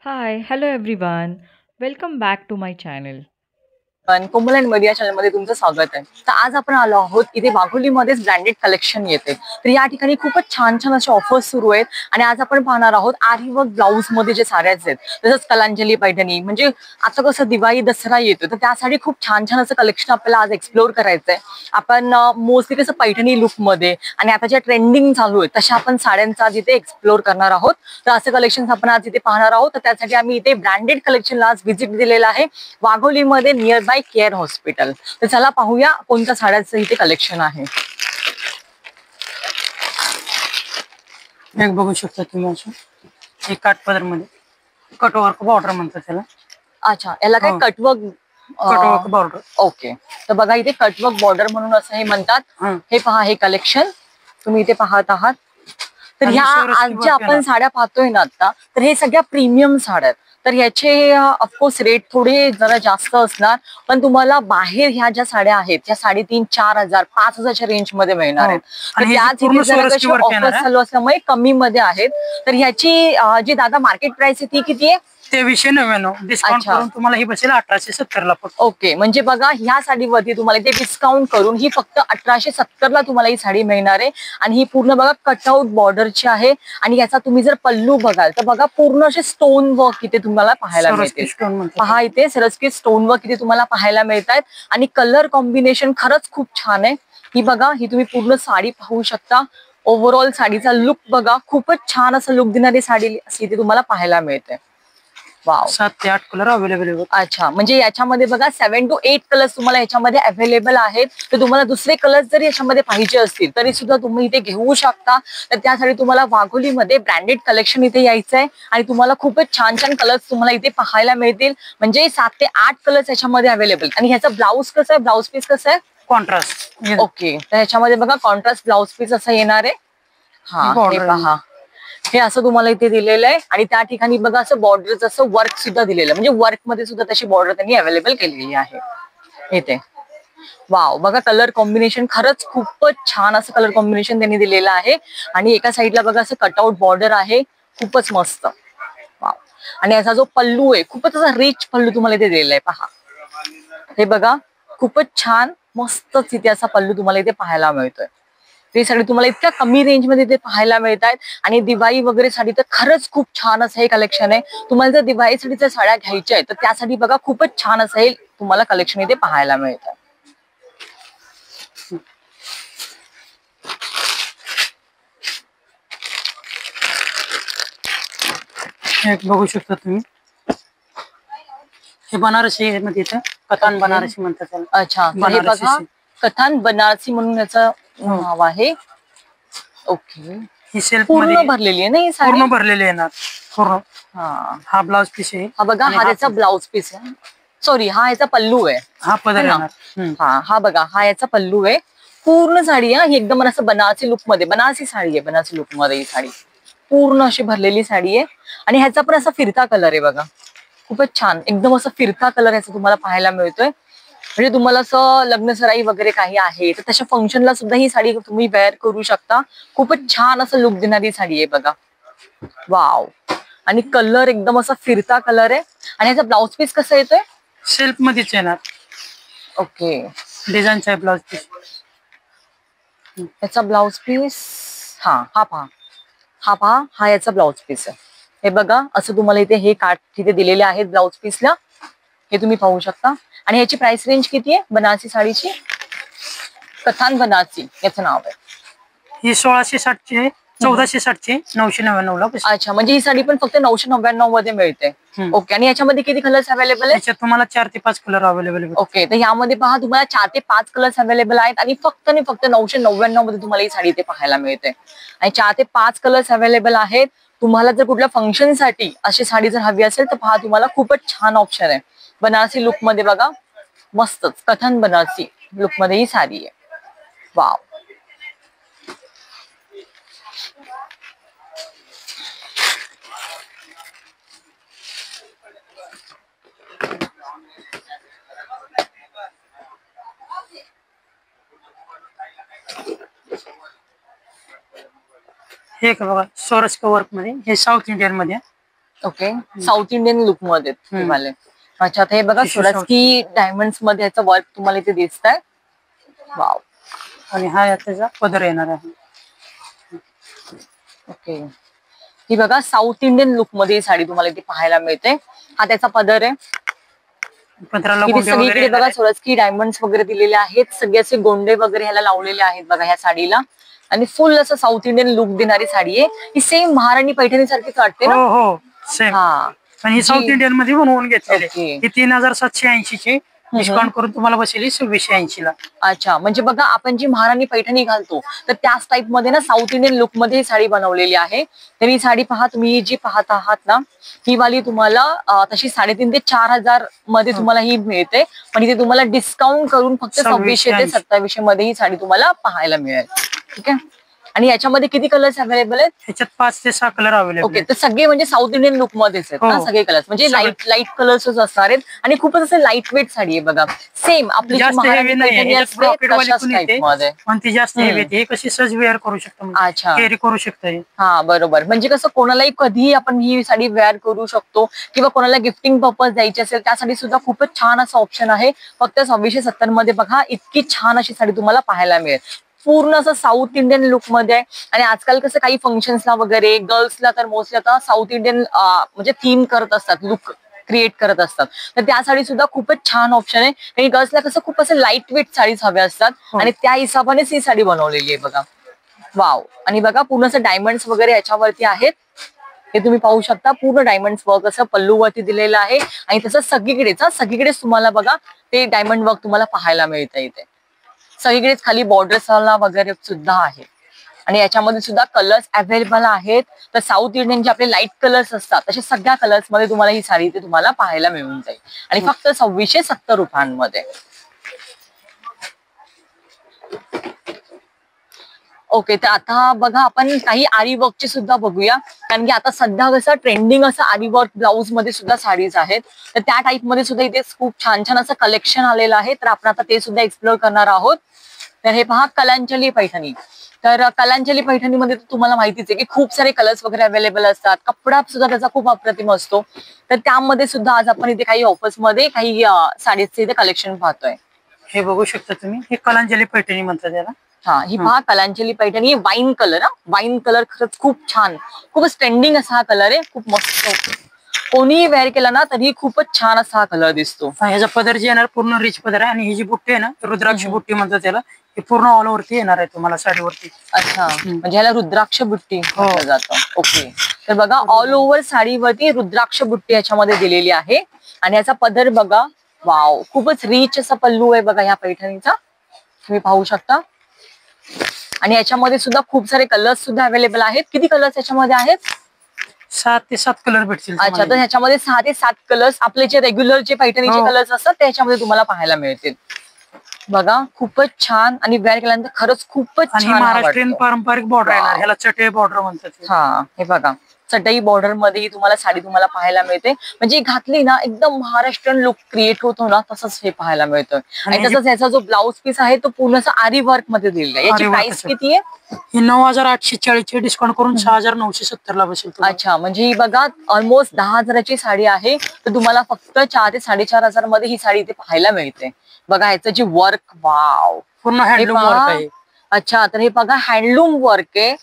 Hi, hello everyone. Welcome back to my channel. पण कोमल and media चॅनलमध्ये तुमचं स्वागत आहे. तर आज आपण आलो आहोत इथे वाघोलीमध्येच ब्रँडेड कलेक्शन येते. तर या ठिकाणी खूपच छान छान असे ऑफर्स सुरू आहेत आणि आज आपण पाहणार आहोत आरी वर्क ब्लाऊज मध्ये जे साड्याच आहेत, तसंच कलांजली पैठणी. म्हणजे आता कसं दिवाळी दसरा येतो, तर त्यासाठी खूप छान छान असं कलेक्शन आपल्याला आज एक्सप्लोर करायचंय. आपण मोस्टली कसं पैठणी लुक मध्ये आणि आता ज्या ट्रेंडिंग चालू आहे तशा आपण साड्यांचा आज इथे एक्सप्लोर करणार आहोत. तर असे कलेक्शन आपण आज इथे पाहणार आहोत. तर त्यासाठी आम्ही इथे ब्रँडेड कलेक्शनला आज व्हिजिट दिलेला आहे वाघोलीमध्ये नियर बाय केअर हॉस्पिटल. तर चला पाहूया कोणत्या साड्यांचं इथे कलेक्शन आहे. एक बघू शकता तुम्ही असं एक काठपदर मध्ये कटवर्क बॉर्डर म्हणतात त्याला. अच्छा, याला काय कटवर्क कटवर्क बॉर्डर. ओके. तर बघा इथे कटवर्क बॉर्डर म्हणून असं हे म्हणतात. हे पहा, हे कलेक्शन तुम्ही इथे पाहत आहात. तर ह्या आज ज्या आपण साड्या पाहतोय ना आता, तर हे सगळ्या प्रीमियम साड्या आहेत. तर ह्याचे ऑफकोर्स रेट थोडे जरा जास्त असणार, पण तुम्हाला बाहेर ह्या ज्या साड्या आहेत त्या 3,500-4,000 5,000च्या रेंज मध्ये मिळणार आहेत. तर त्याच ऑफर चालू असल्यामुळे कमी मध्ये आहेत. तर ह्याची जी दादा मार्केट प्राइस आहे ती किती आहे? 2399. डिस्काउंट करून तुम्हाला ही बसेल 1870 ला फक्त. ओके, म्हणजे बघा ह्या साडीवरती तुम्हाला इथे डिस्काउंट करून ही फक्त 1870 ला तुम्हाला ही साडी मिळणार आहे. आणि ही पूर्ण बघा कटआउट बॉर्डरची आहे. आणि याचा तुम्ही जर पल्लू बघाल तर बघा पूर्ण असे स्टोन वर्क इथे तुम्हाला पाहायला मिळते. पहा इथे सरस्की स्टोन वर्क इथे तुम्हाला पाहायला मिळत आहेत. आणि कलर कॉम्बिनेशन खरंच खूप छान आहे. ही बघा, ही तुम्ही पूर्ण साडी पाहू शकता. ओव्हरऑल साडीचा लुक बघा, खूपच छान असं लुक देणारी साडी इथे तुम्हाला पाहायला मिळते. 7 ते 8 कलर अवेलेबल आहेत. अच्छा, म्हणजे याच्यामध्ये बघा 7 to 8 कलर्स तुम्हाला याच्यामध्ये अवेलेबल आहेत. तर तुम्हाला दुसरे कलर्स जर याच्यामध्ये पाहिजे असतील तरी सुद्धा तुम्ही इथे घेऊ शकता. तर त्यासाठी तुम्हाला वाघोलीमध्ये ब्रँडेड कलेक्शन इथे यायचं आहे. आणि तुम्हाला खूपच छान छान कलर्स तुम्हाला इथे पाहायला मिळतील. म्हणजे 7 ते 8 कलर्स याच्यामध्ये अवेलेबल. आणि ह्याचा ब्लाऊज कसं आहे, ब्लाऊज पीस कसं आहे? कॉन्ट्रास्ट. ओके, तर ह्याच्यामध्ये बघा कॉन्ट्रास्ट ब्लाऊज पीस असं येणार आहे. हा, हे पहा, हे असं तुम्हाला इथे दिलेलं आहे. आणि त्या ठिकाणी बघा असं बॉर्डरचं असं वर्क सुद्धा दिलेलं आहे. म्हणजे वर्क मध्ये सुद्धा तशी बॉर्डर त्यांनी अवेलेबल केलेली आहे इथे. वाव, बघा कलर कॉम्बिनेशन खरंच खूपच छान असं कलर कॉम्बिनेशन त्यांनी दिलेलं आहे. आणि एका साईडला बघा असं कटआउट बॉर्डर आहे, खूपच मस्त. वाव. आणि याचा जो पल्लू आहे खूपच असा रिच पल्लू तुम्हाला इथे दिलेला आहे. पहा, हे बघा खूपच छान मस्तच इथे असा पल्लू तुम्हाला इथे पाहायला मिळतोय. ते साडी तुम्हाला इतक्या कमी रेंज मध्ये इथे पाहायला मिळत आहेत. आणि दिवाळी वगैरे साठी तर खरंच खूप छान असं हे कलेक्शन आहे. तुम्हाला जर दिवाळीसाठी जर साड्या घ्यायच्या आहेत तर त्यासाठी बघा खूपच छान असं हे तुम्हाला कलेक्शन इथे पाहायला मिळतं. एक बघू शकता तुम्ही, हे बनारसी मध्ये येतं. कथान बनारसी म्हणतात त्याला. अच्छा, हे बघा कथान बनारसी म्हणून याचं नाव आहे. ओके, ही सेल्फ पूर्ण मध्ये भरलेली आहे ना ही साडी? पूर्ण भरलेली येणार पूर्ण. हा ब्लाउज पीस आहे. हा बघा, हा याचा ब्लाउज पीस आहे. सॉरी, हा याचा पल्लू आहे. हा पदर येणार. हा बघा, हा याचा पल्लू आहे. पूर्ण साडी आहे ही एकदम असं बनारसी लुक मध्ये, बनारसी साडी आहे, बनारसी लुक मध्ये ही साडी पूर्ण अशी भरलेली साडी आहे. आणि ह्याचा पण असा फिरता कलर आहे बघा, खूपच छान एकदम असं फिरता कलर ह्याचा तुम्हाला पाहायला मिळतोय. म्हणजे तुम्हाला असं लग्न सराई वगैरे काही आहे तर तशा फंक्शनला सुद्धा ही साडी तुम्ही वेअर करू शकता. खूपच छान असं लुक देणारी साडी आहे बघा. वाव, आणि कलर एकदम असा फिरता कलर आहे. आणि ह्याचा ब्लाउज पीस कसं येतोय? सेल्फ मध्येच येणार. Okay, डिझाईनचा blouse piece. याचा ब्लाउज पीस हा पहा, हा याचा ब्लाउज पीस आहे. हे बघा असं तुम्हाला इथे हे काठ तिथे दिलेले आहेत ब्लाउज पीसला, हे तुम्ही पाहू शकता. आणि याची प्राइस रेंज किती आहे बनारसी साडीची? कथान बनारसी याचं नाव आहे. ही 1660 आहे, 1460 999 ला. अच्छा, म्हणजे ही साडी पण फक्त 999 मध्ये मिळते. ओके, आणि याच्यामध्ये किती कलर्स अवेलेबल आहेत? तुम्हाला 4 ते 5 कलर अवेलेबल आहेत. ओके, तर यामध्ये पहा तुम्हाला 4 ते 5 कलर्स अवेलेबल आहेत. आणि फक्त 999 मध्ये तुम्हाला ही साडी इथे पाहायला मिळते. आणि 4 ते 5 कलर्स अवेलेबल आहेत. तुम्हाला जर कुठल्या फंक्शनसाठी अशी साडी जर हवी असेल तर पहा, तुम्हाला खूपच छान ऑप्शन आहे. बनारसी लुक मध्ये बघा, मस्तच कथन बनारसी लुक मध्ये ही साडी आहे. वाव, हे बघा सोरस वर्क मध्ये, हे साऊथ इंडियन मध्ये. ओके, साऊथ इंडियन लुक मध्ये हे वाले. अच्छा, आता हे बघा सोरास्की डायमंड्स मध्ये याचं वर्क तुम्हाला इथे दिसत आहे. वाव. आणि हा त्याचा पदर येणार आहे. ओके, ही बघा साऊथ इंडियन लुक मध्ये ही साडी तुम्हाला इथे पाहायला मिळते. हा त्याचा पदर आहे. पदराला इथे गोंडे सगळीकडे वगैरे बघा सोरास्की डायमंड्स वगैरे दिलेले आहेत. सगळे असे गोंडे वगैरे ह्याला लावलेले आहेत बघा ह्या साडीला. आणि फुल असं साऊथ इंडियन लुक देणारी साडी आहे ही. सेम महाराणी पैठणी सारखीच वाटते ना. हो हो सेम. हा, पण ही साऊथ इंडियन मध्ये बनवून घेतलेली ओके. ही 3780 ची डिस्काउंट करून तुम्हाला बसेल 2680 ला. अच्छा, म्हणजे बघा आपण जी महाराणी पैठणी घालतो तर त्याच टाइप मध्ये ना साऊथ इंडियन लुक मध्ये ही साडी बनवलेली आहे. तर ही साडी पहा तुम्ही जी पाहत आहात ना, ही वाली तुम्हाला तशी 3,500 ते 4,000 मध्ये तुम्हाला ही मिळते. पण इथे तुम्हाला डिस्काउंट करून फक्त 2600 ते 2700 मध्ये ही साडी तुम्हाला पाहायला मिळेल. ठीक आहे. आणि याच्यामध्ये किती कलर्स अवेलेबल आहेत? ह्याच्यात 5 ते 6 कलर अवेलेबल. ओके, तर सगळे म्हणजे साऊथ इंडियन लुक मध्येच आहेत ना सगळे कलर्स, म्हणजे लाईट कलर्सच असणार आहेत. आणि खूपच असं लाईट वेट साडी आहे बघा. सेम आपली जी महाराणी पैठणी असते तशाच टाइप मध्ये. पण ती जास्त हेवी आहे. हे कशी सहज वेअर करू शकतो, अच्छा, कॅरी करू शकतो. हा बरोबर. म्हणजे कसं कोणालाही कधीही आपण ही साडी वेअर करू शकतो किंवा कोणाला गिफ्टिंग पर्पज द्यायची असेल त्यासाठी सुद्धा खूपच छान असं ऑप्शन आहे. फक्त 2670 मध्ये बघा इतकी छान अशी साडी तुम्हाला पाहायला मिळेल. पूर्ण असं साऊथ इंडियन लुक मध्ये आहे. आणि आजकाल कसं काही फंक्शन्सला वगैरे गर्ल्सला तर मोस्टली आता साऊथ इंडियन म्हणजे थीम करत असतात, लुक क्रिएट करत असतात. तर त्यासाठी सुद्धा खूपच छान ऑप्शन आहे. आणि गर्ल्सला कसं खूप असं लाईट वेट साडीज हव्या असतात आणि त्या हिशोबानेच ही साडी बनवलेली आहे बघा. वाव. आणि बघा पूर्ण असं डायमंड्स वगैरे याच्यावरती आहेत. हे तुम्ही पाहू शकता पूर्ण डायमंड्स वर्क असं पल्लूवरती दिलेलं आहे. आणि तसं सगळीकडेच तुम्हाला बघा ते डायमंड वर्क तुम्हाला पाहायला मिळतं इथे. सगळीकडेच खाली बॉर्डर्सला वगैरे सुद्धा आहे. आणि याच्यामध्ये सुद्धा कलर्स अवेलेबल आहेत. तर साऊथ इंडियन जे आपले लाईट कलर्स असतात तसे सगळ्या कलर्स मध्ये तुम्हाला ही साडी इथे तुम्हाला पाहायला मिळून जाईल. आणि फक्त 2670 रुपयांमध्ये. ओके, तर आता बघा आपण काही आरी वर्कची सुद्धा बघूया. कारण की आता सध्या कसं ट्रेंडिंग असं आरी वर्क ब्लाऊज मध्ये सुद्धा साडीज आहेत. तर त्या टाइप मध्ये सुद्धा इथे खूप छान छान असं कलेक्शन आलेलं आहे. तर आपण आता ते सुद्धा एक्सप्लोर करणार आहोत. तर हे पहा कलांजली पैठणी. तर कलांजली पैठणीमध्ये तुम्हाला माहितीच आहे की खूप सारे कलर्स वगैरे अवेलेबल असतात. कपडा सुद्धा त्याचा खूप अप्रतिम असतो. तर त्यामध्ये सुद्धा आज आपण इथे काही ऑफर्स मध्ये काही साडीचे इथे कलेक्शन पाहतोय. हे बघू शकता तुम्ही. हे कलांजली पैठणी म्हणतात त्याला. हा, ही पहा Kalanjali Paithani. Wine colour. Wine colour खरंच खूप छान, खूपच ट्रेंडिंग असा हा कलर आहे. खूप मस्त, कोणीही वेअर केला ना तरी खूपच छान असा हा कलर दिसतो. ह्याचा पदर जे येणार पूर्ण रिच पदर आहे. आणि ही जी बुट्टी आहे ना रुद्राक्ष बुट्टी म्हणतात त्याला. हे पूर्ण ऑल ओव्हरती येणार आहे तुम्हाला साडीवरती. अच्छा, म्हणजे ह्याला रुद्राक्ष बुट्टी म्हटलं जातं. ओके, तर बघा ऑल ओव्हर साडीवरती रुद्राक्ष बुट्टी याच्यामध्ये दिलेली आहे. आणि याचा पदर बघा. वाव, खूपच रिच असा पल्लू आहे बघा ह्या पैठणीचा. तुम्ही पाहू शकता. आणि याच्यामध्ये सुद्धा खूप सारे कलर्स सुद्धा अवेलेबल आहेत. किती कलर्स याच्यामध्ये आहेत? 7 ते 7 कलर भेटतील. अच्छा, तर ह्याच्यामध्ये 6 ते 7 कलर्स आपले जे रेग्युलर जे पैठणीचे कलर्स असतात त्याच्यामध्ये तुम्हाला पाहायला मिळतील. बघा खूपच छान. आणि वेअर केल्यानंतर खरंच खूपच छान. महाराष्ट्रीयन पारंपरिक बॉर्डर येणार. ह्याला चटई बॉर्डर म्हणतात. हा, हे बघा चटई बॉर्डर मध्ये तुम्हाला साडी तुम्हाला पाहायला मिळते. म्हणजे घातली ना एकदम महाराष्ट्रीयन लुक क्रिएट होतो ना तसंच हे पाहायला मिळतं. आणि तसंच याचा जो ब्लाऊज पीस आहे तो पूर्ण आरी वर्क मध्ये दिलेला आहे. याची प्राइस किती आहे? ही 9840 चे डिस्काउंट करून 6970 ला बसेल. अच्छा, म्हणजे ही बघा ऑलमोस्ट 10,000ची साडी आहे. तर तुम्हाला फक्त 4 ते 4,500 मध्ये ही साडी इथे पाहायला मिळते. बघा ह्याचं जे वर्क. वाव, पूर्ण हँडलूम वर्क आहे. अच्छा, तर हे बघा हँडलूम वर्क आहे.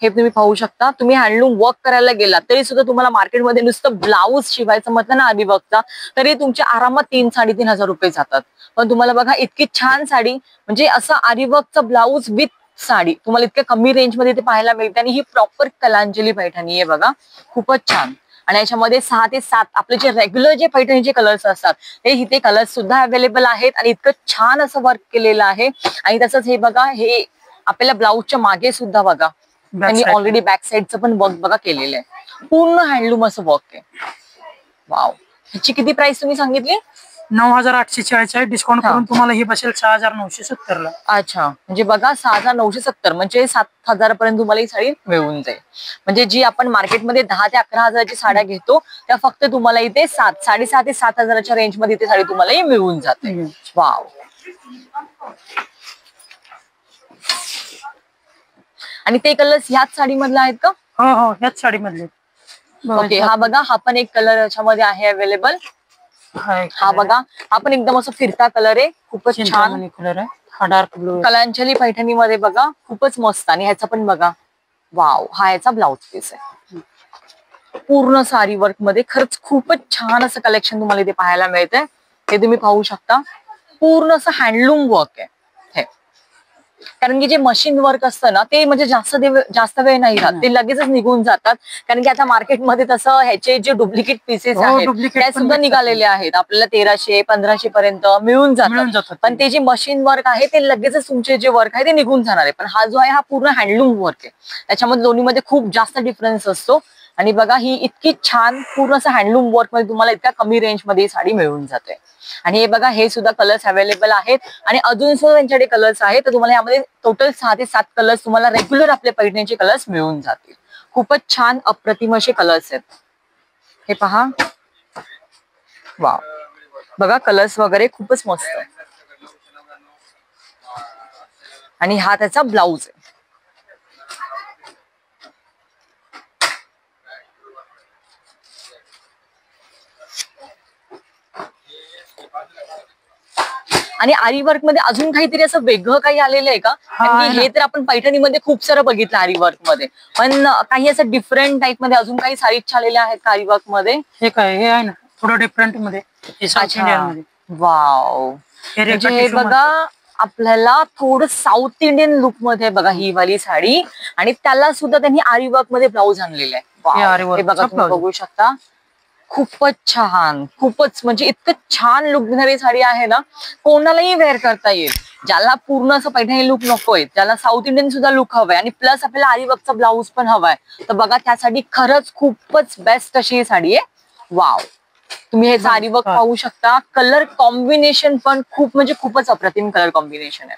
हे तुम्ही पाहू शकता. तुम्ही हँडलूम वर्क करायला गेला तरी सुद्धा तुम्हाला मार्केटमध्ये नुसतं ब्लाऊज शिवायचं म्हटलं ना आरी वर्कचा तरी तुमच्या आरामात 3-3,500 रुपये जातात. पण तुम्हाला बघा इतकी छान साडी, म्हणजे असं आरी वर्कचा ब्लाऊज विथ साडी तुम्हाला इतक्या कमी रेंजमध्ये ते पाहायला मिळते. आणि ही प्रॉपर कलांजली पैठणी आहे बघा. खूपच छान. आणि याच्यामध्ये 6 ते 7 आपले जे रेग्युलर जे पैठणीचे कलर्स असतात ते इथे कलर्स सुद्धा अवेलेबल आहेत. आणि इतकं छान असं वर्क केलेलं आहे. आणि तसंच हे बघा हे आपल्याला ब्लाऊजच्या मागे सुद्धा बघा त्यांनी ऑलरेडी बॅक साईडचं पण वर्क बघा केलेलं आहे. पूर्ण हँडलूम असं वर्क आहे. वाव, ह्याची किती प्राइस तुम्ही सांगितली? 9840 आहे. डिस्काउंट करून तुम्हाला ही बसेल 6970 ला. अच्छा, म्हणजे बघा 6970 म्हणजे 7,000 पर्यंत तुम्हाला ही साडी मिळून जाईल. म्हणजे जी आपण मार्केटमध्ये 10 ते 11,000ची साड्या घेतो त्या फक्त तुम्हाला इथे 6.5 ते 7,000च्या रेंज मध्ये इथे साडी तुम्हाला मिळून जाते. वाव. आणि ते कलर्स ह्याच साडी मधले आहेत का? हो हो, ह्याच साडी मधले. ओके, हा बघा, हा पण एक कलर याच्यामध्ये आहे अवेलेबल. हा बघा, हा पण एकदम असं फिरता कलर आहे, खूपच छान कलर आहे. हा डार्क ब्लू कलांजली पैठणी मध्ये बघा, खूपच मस्त. आणि ह्याचा पण बघा, वाव, हा याचा ब्लाउज पीस आहे पूर्ण साडी वर्क मध्ये. खरंच खूपच छान असं कलेक्शन तुम्हाला इथे पाहायला मिळतंय. हे तुम्ही पाहू शकता, पूर्ण असं हँडलूम वर्क आहे हे. कारण की जे मशीन वर्क असतं ना, ते म्हणजे जास्त वेळ नाही राहत, ते लगेचच निघून जातात. कारण की आता मार्केटमध्ये तसं ह्याचे जे डुप्लिकेट पीसेस आहेत त्या सुद्धा निघालेले आहेत. आपल्याला 1300-1500 पर्यंत मिळून जातात. पण ते जे मशीन वर्क आहे ते लगेचच तुमचे जे वर्क आहे ते निघून जाणार आहे. पण हा जो आहे हा पूर्ण हँडलूम वर्क आहे. त्याच्यामध्ये दोन्हीमध्ये खूप जास्त डिफरन्स असतो. आणि बघा, ही इतकी छान पूर्ण असं हँडलूम वर्क मध्ये तुम्हाला इतक्या कमी रेंज मध्ये साडी मिळून जाते. आणि हे बघा, हे सुद्धा कलर्स अवेलेबल आहेत. आणि अजून सुद्धा त्यांच्याकडे कलर्स आहेत. तर तुम्हाला यामध्ये टोटल 6 ते 7 कलर्स तुम्हाला रेग्युलर आपल्या पैठणीचे कलर्स मिळून जातील. खूपच छान अप्रतिम असे कलर्स आहेत. हे पहा, वाव, बघा कलर्स वगैरे खूपच मस्त. आणि हा त्याचा ब्लाउज आहे. आणि आरी वर्क मध्ये अजून काहीतरी असं वेगळं काही आलेलं आहे का? कारण हे तर आपण पैठणीमध्ये खूप सारं बघितलं आरी वर्क मध्ये, पण काही असं डिफरंट टाईप मध्ये अजून काही साडीज आलेल्या आहेत का आरी वर्क मध्ये? हे काय, हे आहे ना थोडं डिफरंट मध्ये. वाव, म्हणजे हे बघा, आपल्याला थोडं साऊथ इंडियन लुक मध्ये बघा ही वाली साडी. आणि त्याला सुद्धा त्यांनी आरी वर्क मध्ये ब्लाऊज आणलेला आहे. हे बघा, तुम्ही बघू शकता, खूपच छान, खूपच म्हणजे इतकं छान लुक देणारी साडी आहे ना, कोणालाही वेअर करता येईल. ज्याला पूर्ण असं पैठणी लुक नकोय, ज्याला साऊथ इंडियन सुद्धा लुक हवाय आणि प्लस आपल्याला आरी वर्कचा ब्लाऊज पण हवाय, तर बघा त्यासाठी खरंच खूपच बेस्ट अशी ही साडी आहे. वाव, तुम्ही हे आरी वर्क पाहू शकता. कलर कॉम्बिनेशन पण खूप म्हणजे खूपच अप्रतिम कलर कॉम्बिनेशन आहे,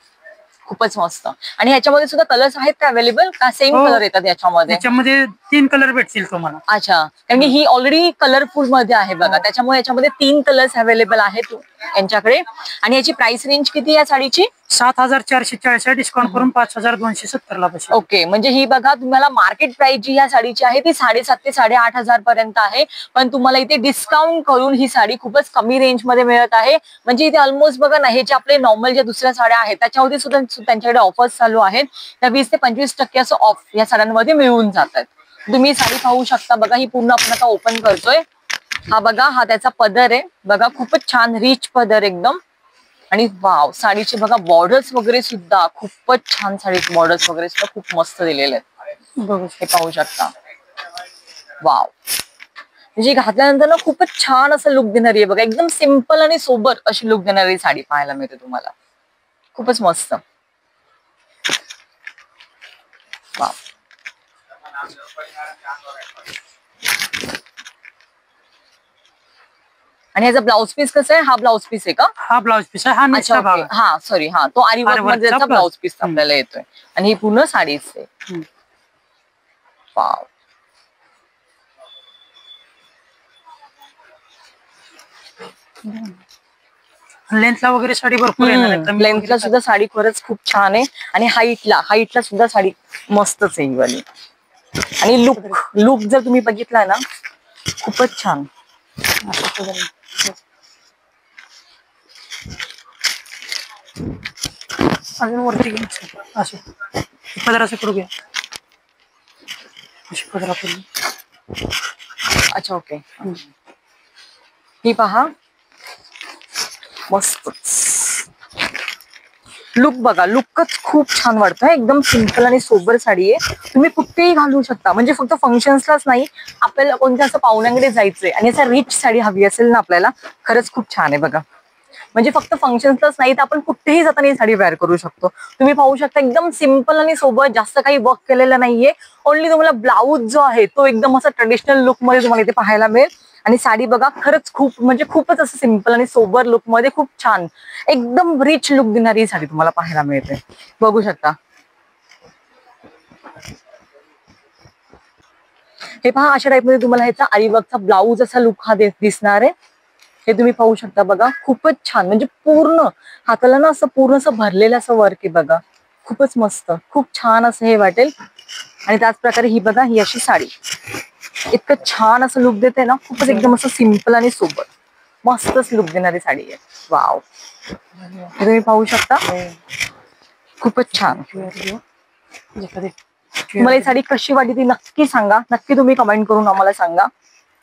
खूपच मस्त. आणि ह्याच्यामध्ये सुद्धा कलर्स आहेत का अवेलेबल, का सेम कलर येतात याच्यामध्ये? याच्यामध्ये 3 कलर भेटतील तुम्हाला. अच्छा, कारण की ही ऑलरेडी कलरफुल मध्ये आहे बघा, त्याच्यामुळे याच्यामध्ये 3 कलर्स अवेलेबल आहेत यांच्याकडे. आणि याची प्राइस रेंज किती या साडीची? 7440 डिस्काउंट करून 5270 ला बसेल. ओके, म्हणजे ही बघा, तुम्हाला मार्केट प्राइस जी या साडीची आहे ती 7,500 ते 8,500 पर्यंत आहे. पण तुम्हाला इथे डिस्काउंट करून ही साडी खूपच कमी रेंज मध्ये मिळत आहे. म्हणजे इथे ऑलमोस्ट बघा ना, हे जे आपले नॉर्मल ज्या दुसऱ्या साड्या आहेत त्याच्यावरती सुद्धा त्यांच्याकडे ऑफर्स चालू आहेत. त्या 20 ते 25% असं ऑफ या साड्यांमध्ये मिळून जातात. तुम्ही साडी पाहू शकता बघा, ही पूर्ण आपण आता ओपन करतोय. हा बघा, हा त्याचा पदर आहे बघा, खूपच छान रिच पदर एकदम. आणि वाव, साडीचे बघा बॉर्डर्स वगैरे सुद्धा खूपच छान, साडीचे बॉर्डर्स वगैरे सुद्धा खूप मस्त दिलेले आहेत. हे पाहू शकता, वाव, म्हणजे घातल्यानंतर ना खूपच छान असं लुक देणारी आहे बघा. एकदम सिंपल आणि सोबर अशी लुक देणारी साडी पाहायला मिळते तुम्हाला, खूपच मस्त. वाव, आणि ह्याचा ब्लाउज पीस कसं आहे? हा ब्लाउज पीस आहे का? हा ब्लाउज पीस आहे. हा नेक्स्ट भाग आहे. हा सॉरी, हा तो आरी वर्क मध्ये त्याचा ब्लाउज पीस आपल्याला येतोय. आणि ही पूर्ण साडीच आहे. वाव, लेंथला वगैरे साडी भरपूर येणार आहे. लेंथला सुद्धा साडी खरंच खूप छान आहे. आणि हाईटला सुद्धा साडी मस्तच आहे ही वाली. आणि लुक जर तुम्ही बघितला ना, खूपच छान. अजून वरती घ्यायचं असे पदर असं करू घ्या. पदर करू. अच्छा, ओके. ही पहा, मस्त लुक बघा, लुकच खूप छान वाटतं. एकदम सिंपल आणि सोबर साडी आहे. तुम्ही कुठेही घालू शकता, म्हणजे फक्त फंक्शन्सलाच नाही, आपल्याला कोणत्या असं पाहुण्यांकडे जायचंय आणि असं रिच साडी हवी असेल ना आपल्याला, खरंच खूप छान आहे बघा. म्हणजे फक्त फंक्शन्सलाच नाही तर आपण कुठेही जाताना ही साडी वेअर करू शकतो. तुम्ही पाहू शकता, एकदम सिंपल आणि सोबर, जास्त काही वर्क केलेलं नाहीये. ओनली तुम्हाला ब्लाऊज जो आहे तो एकदम असा ट्रेडिशनल लुक मध्ये तुम्हाला इथे पाहायला मिळेल. आणि साडी बघा, खरंच खूप म्हणजे खूपच असं सिंपल आणि सोबर लुक मध्ये खूप छान, एकदम रिच लुक देणारी साडी तुम्हाला पाहायला मिळते. बघू शकता, हे पहा, अशा टाईप मध्ये तुम्हाला ह्याचा आरी वर्कचा ब्लाऊज असा लुक हा दिसणार आहे. हे तुम्ही पाहू शकता बघा, खूपच छान, म्हणजे पूर्ण हाताला ना असं पूर्ण असं भरलेलं असं वर्क आहे बघा, खूपच मस्त, खूप छान असं हे वाटेल. आणि त्याच प्रकारे ही बघा, ही अशी साडी इतकं छान असं लुक देते ना, खूपच एकदम असं सिम्पल आणि सोबर मस्तच लुक देणारी साडी आहे. वाव, हे तुम्ही पाहू शकता, खूपच छान. तुम्हाला ही साडी कशी वाटली ती नक्की सांगा, नक्की तुम्ही कमेंट करून आम्हाला सांगा.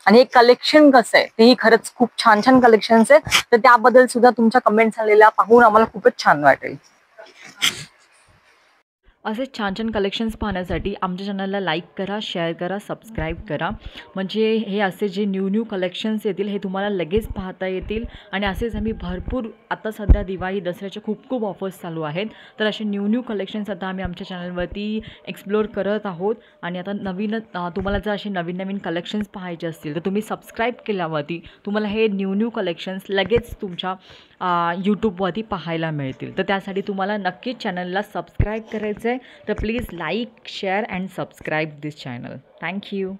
आणि हे कलेक्शन कसं आहे तेही खरंच खूप छान छान कलेक्शन्स आहे, तर त्याबद्दल सुद्धा तुमच्या कमेंट्स आलेल्या पाहून आम्हाला खूपच छान वाटेल. असे छान छान कलेक्शन्स पाहण्यासाठी आमच्या चॅनलला लाईक करा, शेअर करा, सबस्क्राईब करा. म्हणजे हे असे जे न्यू कलेक्शन्स येतील हे तुम्हाला लगेच पाहता येतील. आणि असेच आम्ही भरपूर, आता सध्या दिवाळी दसऱ्याचे खूप ऑफर्स चालू आहेत, तर असे न्यू कलेक्शन्स आता आम्ही आमच्या चॅनलवरती एक्सप्लोअर करत आहोत. आणि आता तुम्हाला जर असे नवीन कलेक्शन्स पाहायचे असतील तर तुम्ही सबस्क्राईब केल्यावरती तुम्हाला हे न्यू कलेक्शन्स लगेच तुमच्या यूट्यूबवरती पाहायला मिळतील. तर त्यासाठी तुम्हाला नक्कीच चॅनलला सबस्क्राईब करायचं आहे. तर please like, share and subscribe this channel. Thank you.